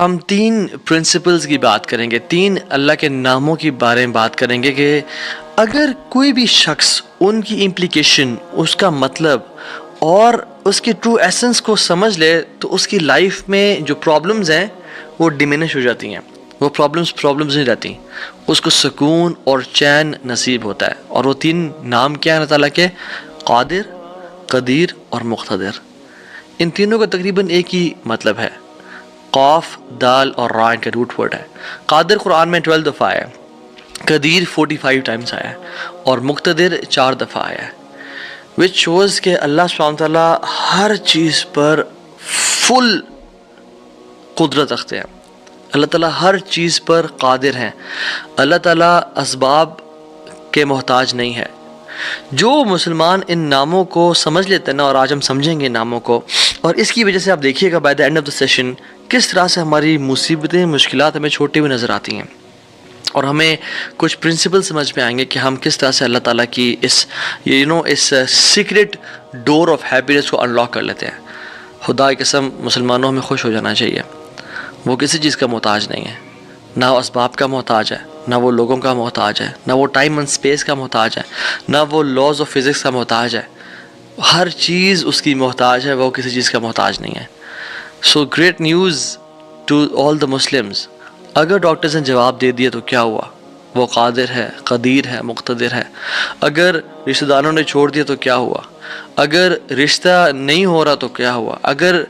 ہم تین پرنسپلز کی بات کریں گے، تین اللہ کے ناموں کے بارے میں بات کریں گے کہ اگر کوئی بھی شخص ان کی امپلیکیشن، اس کا مطلب اور اس کی ٹرو ایسنس کو سمجھ لے تو اس کی لائف میں جو پرابلمز ہیں وہ ڈیمینش ہو جاتی ہیں. وہ پرابلمز نہیں رہتی، اس کو سکون اور چین نصیب ہوتا ہے. اور وہ تین نام کیا ہیں اللہ تعالیٰ کے؟ قادر، قدیر اور مقتدر. ان تینوں کا تقریباً ایک ہی مطلب ہے. قاف، دال اور را ان کا روٹ ورڈ ہے. قادر قرآن میں 12 دفعہ آیا ہے، قدیر 45 ٹائمز آیا ہے اور مقتدر 4 دفعہ آیا ہے. وچ شوز کہ اللہ سبحانہ وتعالیٰ ہر چیز پر فل قدرت رکھتے ہیں. اللہ تعالیٰ ہر چیز پر قادر ہیں. اللہ تعالیٰ اسباب کے محتاج نہیں ہے. جو مسلمان ان ناموں کو سمجھ لیتے ہیں نا، اور آج ہم سمجھیں گے ناموں کو، اور اس کی وجہ سے آپ دیکھیے گا by the end of the session کس طرح سے ہماری مصیبتیں، مشکلات ہمیں چھوٹی ہوئی نظر آتی ہیں، اور ہمیں کچھ پرنسپل سمجھ میں آئیں گے کہ ہم کس طرح سے اللہ تعالیٰ کی اس سیکرٹ ڈور آف ہیپینس کو انلاک کر لیتے ہیں. خدا کی قسم مسلمانوں ہمیں خوش ہو جانا چاہیے. وہ کسی چیز کا محتاج نہیں ہے، نہ وہ اسباب کا محتاج ہے، نہ وہ لوگوں کا محتاج ہے، نہ وہ ٹائم اینڈ اسپیس کا محتاج ہے، نہ وہ لاز آف فزکس کا محتاج ہے. ہر چیز اس کی محتاج ہے، وہ کسی چیز کا محتاج نہیں ہے. So great news to all the Muslims. اگر ڈاکٹرز نے جواب دے دیا تو کیا ہوا؟ وہ قادر ہے، قدیر ہے، مقتدر ہے. اگر رشتہ داروں نے چھوڑ دیا تو کیا ہوا؟ اگر رشتہ نہیں ہو رہا تو کیا ہوا؟ اگر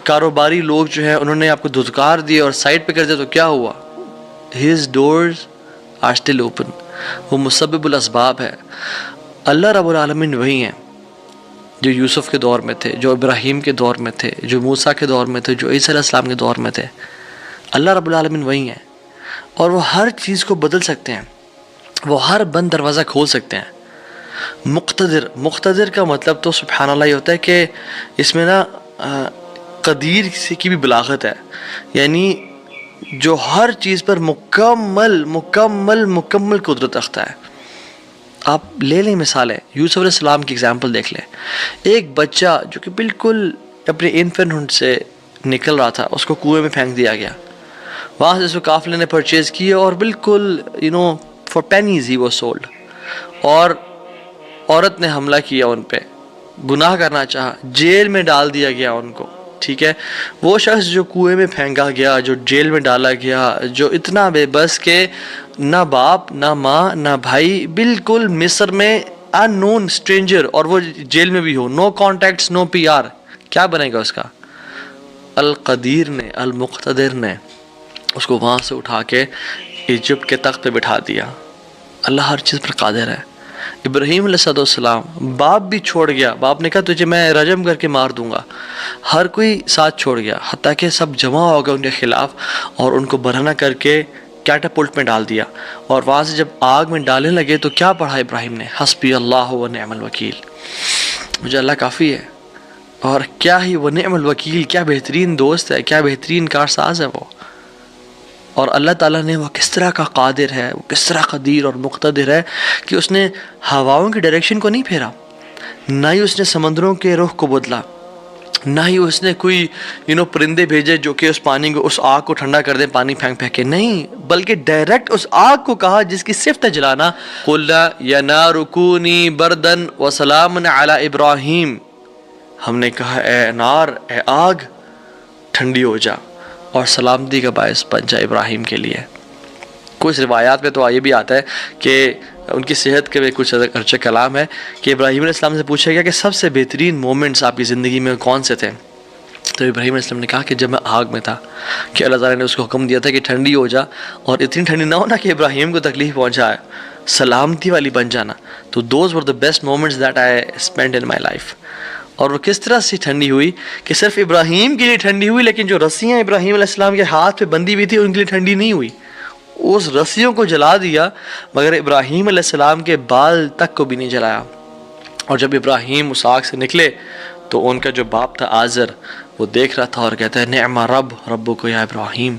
کاروباری لوگ جو ہیں انہوں نے آپ کو دھتکار دیا اور سائڈ پہ کر دیا تو کیا ہوا؟ His doors are still open. وہ مسبب الاسباب ہے. اللہ رب العالمین وہی ہیں جو یوسف کے دور میں تھے، جو ابراہیم کے دور میں تھے، جو موسیٰ کے دور میں تھے، جو عیسیٰ علیہ السلام کے دور میں تھے. اللہ رب العالمین وہی ہیں، اور وہ ہر چیز کو بدل سکتے ہیں. وہ ہر بند دروازہ کھول سکتے ہیں. مقتدر کا مطلب تو سبحان اللہ یہ ہوتا ہے کہ اس میں نا قدیر کی بھی بلاغت ہے، یعنی جو ہر چیز پر مکمل قدرت رکھتا ہے. آپ لے لیں مثالیں، یوسف علیہ السلام کی اگزامپل دیکھ لیں. ایک بچہ جو کہ بالکل اپنے انفینٹ سے نکل رہا تھا، اس کو کنویں میں پھینک دیا گیا. وہاں سے اس کو قافلے نے پرچیز کیا اور بالکل for pennies he was sold. اور عورت نے حملہ کیا ان پہ، گناہ کرنا چاہا، جیل میں ڈال دیا گیا ان کو. ٹھیک ہے، وہ شخص جو کنویں میں پھینکا گیا، جو جیل میں ڈالا گیا، جو اتنا بے بس کہ نہ باپ نہ ماں نہ بھائی، بالکل مصر میں ان نون اسٹرینجر، اور وہ جیل میں بھی ہو، نو کانٹیکٹس، نو پی آر، کیا بنے گا اس کا؟ القدیر نے، المقتدر نے اس کو وہاں سے اٹھا کے ایجپٹ کے تخت پہ بٹھا دیا. اللہ ہر چیز پر قادر ہے. ابراہیم علیہ السلام، باپ بھی چھوڑ گیا، باپ نے کہا تجھے میں رجم کر کے مار دوں گا. ہر کوئی ساتھ چھوڑ گیا، حتیٰ کہ سب جمع ہو گئے ان کے خلاف، اور ان کو برہنہ کر کے کیٹاپلٹ میں ڈال دیا. اور وہاں سے جب آگ میں ڈالنے لگے تو کیا پڑھا ابراہیم نے؟ حسبی اللہ و نعم الوکیل. مجھے اللہ کافی ہے. اور کیا ہی وہ نعم الوکیل، کیا بہترین دوست ہے، کیا بہترین کارساز ہے وہ. اور اللہ تعالیٰ نے وہ کس طرح کا قادر ہے، وہ کس طرح قدیر اور مقتدر ہے کہ اس نے ہواؤں کی ڈائریکشن کو نہیں پھیرا، نہ ہی اس نے سمندروں کے رخ کو بدلا، نہ ہی اس نے کوئی پرندے بھیجے جو کہ اس پانی کو، اس آگ کو ٹھنڈا کر دیں پانی پھینک پھینک کے. نہیں، بلکہ ڈائریکٹ اس آگ کو کہا جس کی صفت ہے جلانا، قُلْنَا يَا نَارُ كُونِي بَرْدًا وَسَلَامًا عَلَىٰ إِبْرَاهِيمَ. ہم نے کہا اے نار، اے آگ، ٹھنڈی ہو جا اور سلامتی کا باعث بن جا ابراہیم کے لیے. کچھ روایات میں تو یہ بھی آتا ہے کہ ان کی صحت کے بھی کچھ ارچہ کلام ہے کہ ابراہیم علیہ السلام سے پوچھا گیا کہ سب سے بہترین مومنٹس آپ کی زندگی میں کون سے تھے؟ تو ابراہیم علیہ السلام نے کہا کہ جب میں آگ میں تھا، کہ اللہ تعالیٰ نے اس کو حکم دیا تھا کہ ٹھنڈی ہو جا، اور اتنی ٹھنڈی نہ ہونا کہ ابراہیم کو تکلیف پہنچائے، سلامتی والی بن جانا. تو those were the best moments that I spend in my life. اور وہ کس طرح سے ٹھنڈی ہوئی کہ صرف ابراہیم کے لیے ٹھنڈی ہوئی، لیکن جو رسیاں ابراہیم علیہ السلام کے ہاتھ پہ بندھی ہوئی تھی ان کے لیے ٹھنڈی نہیں ہوئی. اس رسیوں کو جلا دیا، مگر ابراہیم علیہ السلام کے بال تک کو بھی نہیں جلایا. اور جب ابراہیم اس آگ سے نکلے تو ان کا جو باپ تھا آزر، وہ دیکھ رہا تھا اور کہتا ہے نعم رب کو یا ابراہیم،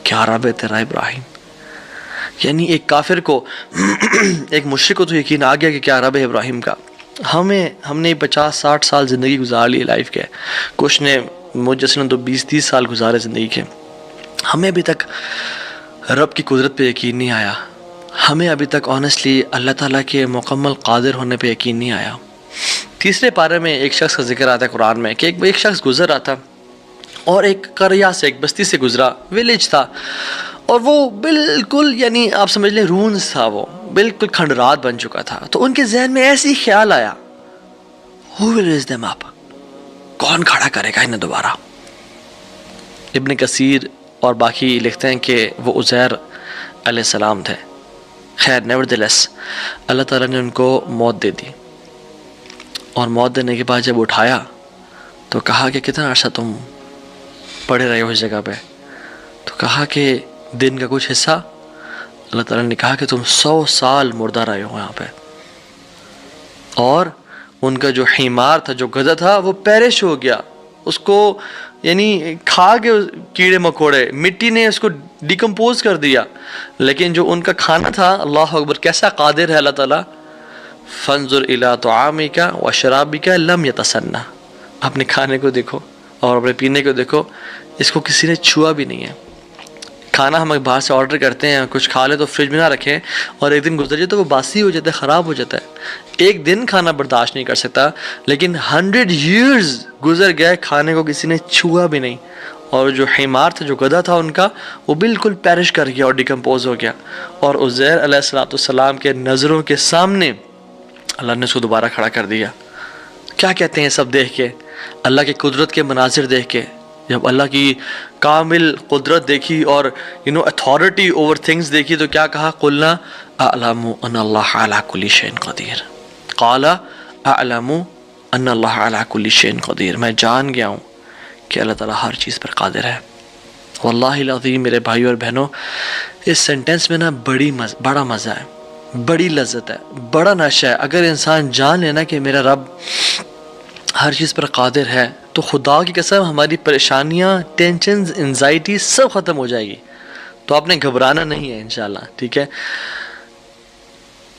کیا رب ہے تیرا ابراہیم. یعنی ایک کافر کو ایک مشرک کو تو یقین آ گیا کہ کیا رب ہے ابراہیم کا. ہم نے 50-60 سال زندگی گزار لی لائف کے، کچھ نے مجھ جیسے تو 20-30 سال گزارے زندگی کے. ہمیں ابھی تک رب کی قدرت پہ یقین نہیں آیا، ہمیں ابھی تک آنیسٹلی اللہ تعالیٰ کے مکمل قادر ہونے پہ یقین نہیں آیا۔ تیسرے پارے میں ایک شخص کا ذکر آتا ہے قرآن میں کہ ایک شخص گزر رہا تھا اور ایک قریہ سے، ایک بستی سے گزرا، ویلیج تھا، اور وہ بالکل یعنی آپ سمجھ لیں رونز تھا، وہ بالکل کھنڈرات بن چکا تھا۔ تو ان کے ذہن میں ایسی خیال آیا، who will raise them up؟ کون کھڑا کرے گا انہیں دوبارہ؟ ابن کثیر اور باقی لکھتے ہیں کہ وہ عزیر علیہ السلام تھے۔ خیر نیورڈلیس اللہ تعالیٰ نے ان کو موت دے دی، اور موت دینے کے بعد جب اٹھایا تو کہا کہ کتنا عرصہ تم پڑے رہے ہو اس جگہ پہ؟ تو کہا کہ دن کا کچھ حصہ۔ اللہ تعالیٰ نے کہا کہ تم 100 سال مردہ رہے ہو یہاں پہ۔ اور ان کا جو حمار تھا، جو گدھا تھا، وہ پیرش ہو گیا، اس کو یعنی کھا کے کیڑے مکوڑے، مٹی نے اس کو ڈیکمپوز کر دیا۔ لیکن جو ان کا کھانا تھا، اللہ اکبر، کیسا قادر ہے اللہ تعالیٰ! فانظر الی طعامک وشرابک لم یتسنہ، اپنے کھانے کو دیکھو اور اپنے پینے کو دیکھو، اس کو کسی نے چھوا بھی نہیں ہے۔ کھانا ہم باہر سے آرڈر کرتے ہیں، کچھ کھا لیں تو فریج میں نہ رکھیں، اور ایک دن گزر جائے تو وہ باسی ہو جاتا ہے، خراب ہو جاتا ہے۔ ایک دن کھانا برداشت نہیں کر سکتا، لیکن 100 years گزر گئے، کھانے کو کسی نے چھوا بھی نہیں۔ اور جو حمار تھا، جو گدھا تھا ان کا، وہ بالکل پیرش کر گیا اور ڈیکمپوز ہو گیا۔ اور عزیر علیہ السلام کے نظروں کے سامنے اللہ نے اس کو دوبارہ کھڑا کر دیا۔ کیا کہتے ہیں سب دیکھ کے، اللہ کی قدرت کے مناظر دیکھ کے؟ جب اللہ کی کامل قدرت دیکھی اور اتھارٹی اوور تھنگز دیکھی تو کیا کہا؟ قلنا اعلم ان اللہ علی کل شیء قدیر، قال اعلم ان اللہ علی کل شیء قدیر، میں جان گیا ہوں کہ اللہ تعالیٰ ہر چیز پر قادر ہے۔ واللہ العظیم میرے بھائیو اور بہنوں، اس سینٹنس میں نا بڑا مزہ ہے، بڑی لذت ہے، بڑا نشہ ہے۔ اگر انسان جان لینا کہ میرا رب ہر چیز پر قادر ہے تو خدا کی قسم ہماری پریشانیاں، ٹینشنز، انزائٹی سب ختم ہو جائے گی۔ تو آپ نے گھبرانا نہیں ہے انشاءاللہ، ٹھیک ہے؟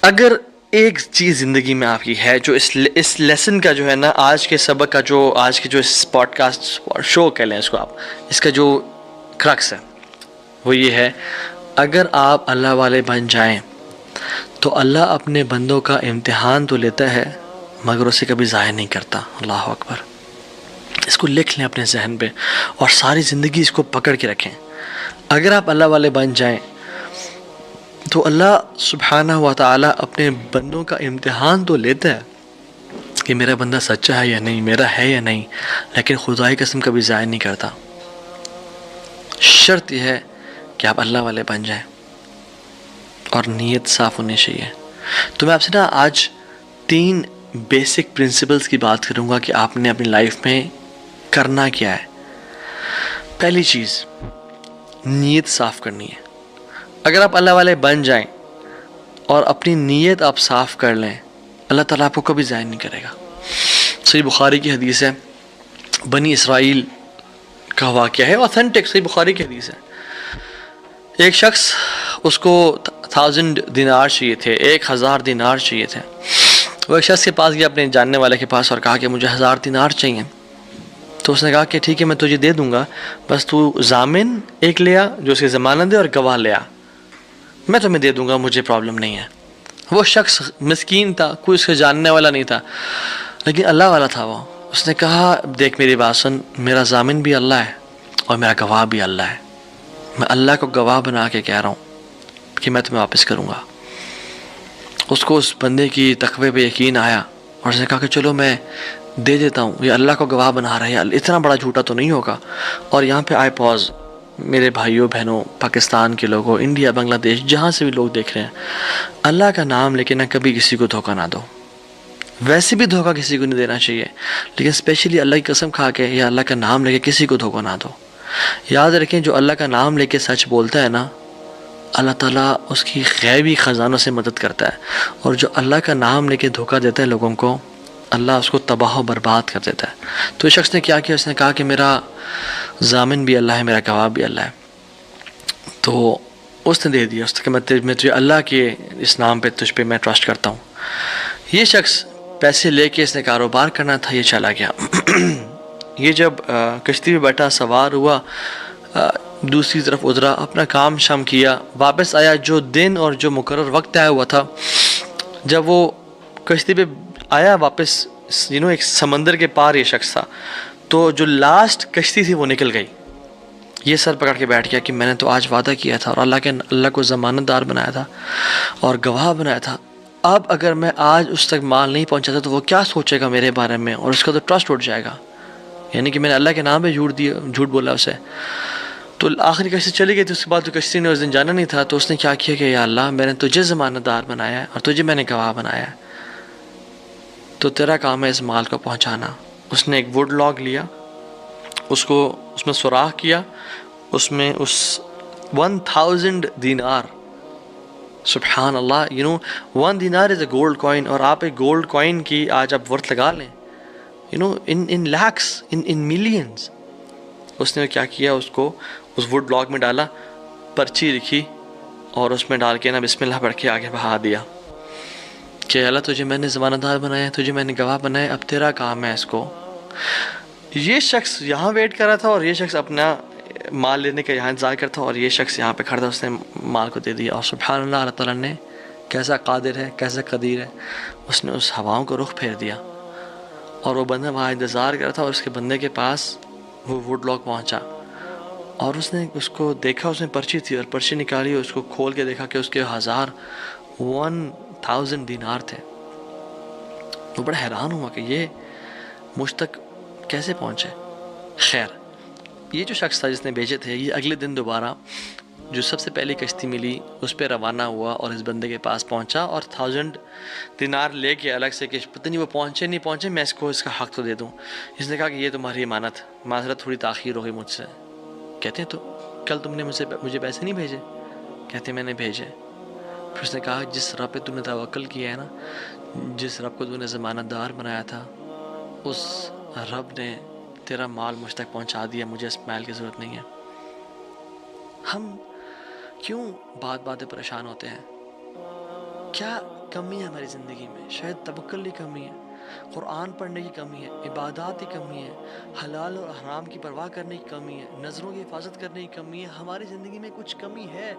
اگر ایک چیز زندگی میں آپ کی ہے جو اس لیسن کا جو ہے نا، آج کے سبق کا جو، آج کے جو اس پوڈ کاسٹ شو کہہ لیں اس کو آپ، اس کا جو کرکس ہے وہ یہ ہے، اگر آپ اللہ والے بن جائیں تو اللہ اپنے بندوں کا امتحان تو لیتا ہے مگر اسے کبھی ضائع نہیں کرتا۔ اللہ اکبر! اس کو لکھ لیں اپنے ذہن پہ اور ساری زندگی اس کو پکڑ کے رکھیں۔ اگر آپ اللہ والے بن جائیں تو اللہ سبحانہ و تعالیٰ اپنے بندوں کا امتحان تو لیتا ہے کہ میرا بندہ سچا ہے یا نہیں، میرا ہے یا نہیں، لیکن خدائی قسم کبھی ضائع نہیں کرتا۔ شرط یہ ہے کہ آپ اللہ والے بن جائیں اور نیت صاف ہونی چاہیے۔ تو میں آپ سے نا آج 3 بیسک پرنسپلز کی بات کروں گا کہ آپ نے اپنی لائف میں کرنا کیا ہے۔ پہلی چیز، نیت صاف کرنی ہے۔ اگر آپ اللہ والے بن جائیں اور اپنی نیت آپ صاف کر لیں، اللہ تعالیٰ آپ کو کبھی ضائع نہیں کرے گا۔ صحیح بخاری کی حدیث ہے، بنی اسرائیل کا واقعہ ہے، اوتھینٹک صحیح بخاری کی حدیث ہے۔ ایک شخص، اس کو 1000 دینار چاہیے تھے، 1000 دینار چاہیے تھے۔ وہ ایک شخص کے پاس گیا، اپنے جاننے والے کے پاس، اور کہا کہ مجھے 1000 دینار چاہیے۔ تو اس نے کہا کہ ٹھیک ہے میں تجھے دے دوں گا، بس تو ضامن ایک لے آ جو اس کی ضمانت دے، اور گواہ لے آ، میں تمہیں دے دوں گا، مجھے پرابلم نہیں ہے۔ وہ شخص مسکین تھا، کوئی اس کے جاننے والا نہیں تھا، لیکن اللہ والا تھا وہ۔ اس نے کہا دیکھ میری بات سن، میرا ضامن بھی اللہ ہے اور میرا گواہ بھی اللہ ہے، میں اللہ کو گواہ بنا کے کہہ رہا ہوں کہ میں تمہیں واپس کروں گا۔ اس کو اس بندے کی تقوی پہ یقین آیا اور اس نے کہا کہ چلو میں دے دیتا ہوں، یہ اللہ کو گواہ بنا رہا ہے، اتنا بڑا جھوٹا تو نہیں ہوگا۔ اور یہاں پہ آئے پاز، میرے بھائیوں بہنوں، پاکستان کے لوگوں، انڈیا، بنگلہ دیش، جہاں سے بھی لوگ دیکھ رہے ہیں، اللہ کا نام لے کے نہ کبھی کسی کو دھوکہ نہ دو۔ ویسے بھی دھوکہ کسی کو نہیں دینا چاہیے، لیکن اسپیشلی اللہ کی قسم کھا کے یا اللہ کا نام لے کے کسی کو دھوکہ نہ دو۔ یاد رکھیں جو اللہ کا نام لے کے سچ بولتا ہے نا، اللہ تعالیٰ اس کی غیبی خزانوں سے مدد کرتا ہے، اور جو اللہ کا نام لے کے دھوکہ دیتا ہے لوگوں کو، اللہ اس کو تباہ و برباد کر دیتا ہے۔ تو اس شخص نے کیا کیا؟ اس نے کہا کہ میرا ضامن بھی اللہ ہے، میرا گواہ بھی اللہ ہے۔ تو اس نے دے دیا، اس نے کہا میں تجھے اللہ کے اس نام پہ، تجھ پہ میں ٹرسٹ کرتا ہوں۔ یہ شخص پیسے لے کے اس نے کاروبار کرنا تھا، یہ چلا گیا۔ یہ جب کشتی پہ بیٹھا، سوار ہوا، دوسری طرف اترا، اپنا کام شام کیا، واپس آیا. جو دن اور جو مقرر وقت طے ہوا تھا، جب وہ کشتی پہ آیا واپس، ایک سمندر کے پار یہ شخص تھا، تو جو لاسٹ کشتی تھی وہ نکل گئی. یہ سر پکڑ کے بیٹھ گیا کہ میں نے تو آج وعدہ کیا تھا اور اللہ کو ضمانت دار بنایا تھا اور گواہ بنایا تھا. اب اگر میں آج اس تک مال نہیں پہنچاتا تو وہ کیا سوچے گا میرے بارے میں، اور اس کا تو ٹرسٹ اٹھ جائے گا. یعنی کہ میں نے اللہ کے نام پہ جھوٹ بولا اسے. تو آخری کشتی چلی گئی تھی. اس کے بعد تو کشتی نے اس دن جانا نہیں تھا، تو اس نے کیا کیا کہ یا اللہ، میں نے تجھے ضمانت دار بنایا ہے اور تجھے میں نے گواہ بنایا ہے، تو تیرا کام ہے اس مال کو پہنچانا. اس نے ایک ووڈ لاگ لیا، اس میں سوراخ کیا، اس میں اس 1000 دینار. سبحان اللہ، 1 دینار از اے گولڈ کوائن. اور آپ ایک گولڈ کوائن کی آج آپ ورتھ لگا لیں، ان لیکس، ان ملینز. اس نے کیا کیا، اس کو اس ووڈ بلاک میں ڈالا، پرچی لکھی اور اس میں ڈال کے نا بسم اللہ پڑھ کے آگے بہا دیا کہ اللہ تجھے میں نے ضمانت دار بنایا، تجھے میں نے گواہ بنایا، اب تیرا کام ہے اس کو. یہ شخص یہاں ویٹ کر رہا تھا اور یہ شخص اپنا مال لینے کا یہاں انتظار کرتا، اور یہ شخص یہاں پہ کھڑا تھا، اس نے مال کو دے دیا. اور سبحان اللہ، اللہ تعالیٰ نے کیسا قادر ہے، کیسا قدیر ہے، اس نے اس ہواؤں کو رخ پھیر دیا اور وہ بندہ وہاں انتظار کر رہا تھا، اور اس کے بندے کے پاس وہ ووڈ لاگ پہنچا اور اس نے اس کو دیکھا. اس میں پرچی تھی اور پرچی نکالی، اس کو کھول کے دیکھا کہ اس کے 1000 دینار تھے. وہ بڑا حیران ہوا کہ یہ مجھ تک کیسے پہنچے. خیر، یہ جو شخص تھا جس نے بھیجے تھے، یہ اگلے دن دوبارہ جو سب سے پہلی کشتی ملی اس پہ روانہ ہوا اور اس بندے کے پاس پہنچا اور 1000 دینار لے کے الگ سے کہ پتہ نہیں وہ پہنچے نہیں پہنچے، میں اس کو اس کا حق تو دے دوں. اس نے کہا کہ یہ تمہاری امانت، معذرت تھوڑی تاخیر ہو گئی مجھ سے. کہتے ہیں تو کل تم نے مجھے پیسے نہیں بھیجے؟ کہتے میں نے بھیجے. پھر اس نے کہا جس رب پہ تم نے توکل کیا ہے نا، جس رب کو تم نے ضمانت دار بنایا تھا، اس رب نے تیرا مال مجھ تک پہنچا دیا، مجھے اس مال کی ضرورت نہیں ہے. ہم کیوں بات پریشان ہوتے ہیں؟ کیا کمی ہے ہماری زندگی میں؟ شاید توکل کی کمی ہے، قرآن پڑھنے کی کمی ہے، عبادات کی کمی ہے، حلال اور حرام کی پرواہ کرنے کی کمی ہے، نظروں کی حفاظت کرنے کی کمی ہے. ہماری زندگی میں کچھ کمی ہے